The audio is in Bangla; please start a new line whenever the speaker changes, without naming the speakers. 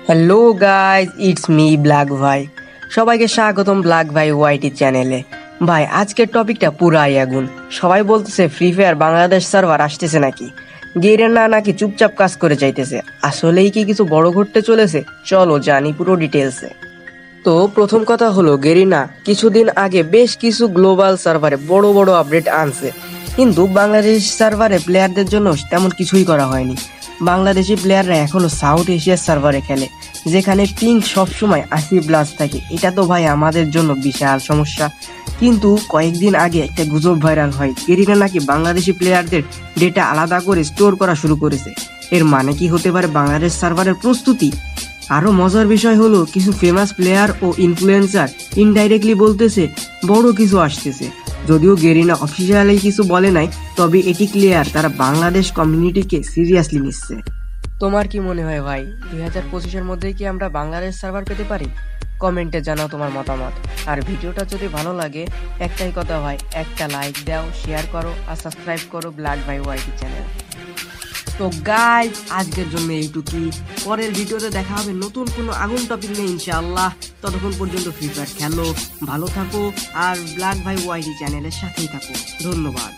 Hello guys, it's me black ভাই। সবাইকে স্বাগতম ব্ল্যাক ভাই ওয়াইটি চ্যানেলে। ভাই, আজকের টপিকটা পুরাই আগুন। সবাই বলতেছে ফ্রি ফায়ার বাংলাদেশ সার্ভার আসতেছে নাকি, গেরিনা নাকি চুপচাপ কাজ করে যাইতেছে। আসলেই কি কিছু বড় ঘটতে চলেছে? চলো জানি পুরো ডিটেলসে। তো প্রথম কথা হলো, গেরিনা কিছুদিন আগে বেশ কিছু গ্লোবাল সার্ভারে বড় বড় আপডেট আনছে, কিন্তু বাংলাদেশ সার্ভারে প্লেয়ারদের জন্য তেমন কিছুই করা হয়নি। বাংলাদেশি প্লেয়াররা এখনো সাউথ এশিয়ার সার্ভারে খেলে, যেখানে পিং সবসময় 80+ থাকে। এটা তো ভাই আমাদের জন্য বিশাল সমস্যা। কিন্তু কয়েকদিন আগে একটা গুজব ভাইরাল হয়, গেরিনা নাকি বাংলাদেশি প্লেয়ারদের ডেটা আলাদা করে স্টোর করা শুরু করেছে। এর মানে কি হতে পারে বাংলাদেশ সার্ভারের প্রস্তুতি? আরো মজার বিষয় হলো, কিছু ফেমাস প্লেয়ার ও ইনফ্লুয়েন্সার ইনডাইরেক্টলি বলতেছে বড় কিছু আসতেছে। যদিও গেরিনা অফিসিয়ালি কিছু বলে নাই, তবে এটি ক্লিয়ার তারা বাংলাদেশ কমিউনিটিকে সিরিয়াসলি নিচ্ছে। তোমার কি মনে হয় ভাই, 2025-এর মধ্যেই কি আমরা বাংলাদেশ সার্ভার পেতে পারি? কমেন্টে জানাও তোমার মতামত। আর ভিডিওটা যদি ভালো লাগে, একটাই কথা ভাই, একটা লাইক দাও, শেয়ার করো আর সাবস্ক্রাইব করো ব্ল্যাক ভাই ওয়াইটি চ্যানেল। তো গাইজ, আজকের জন্য এইটুকুই। পরের ভিডিওতে দেখা হবে নতুন কোনো আগুন টপিক নিয়ে ইনশাআল্লাহ। ততক্ষণ পর্যন্ত ফ্রি ফায়ার খেলো, ভালো থাকো আর ব্ল্যাক ভাই ওয়াইটি চ্যানেলের সাথেই থাকো। ধন্যবাদ।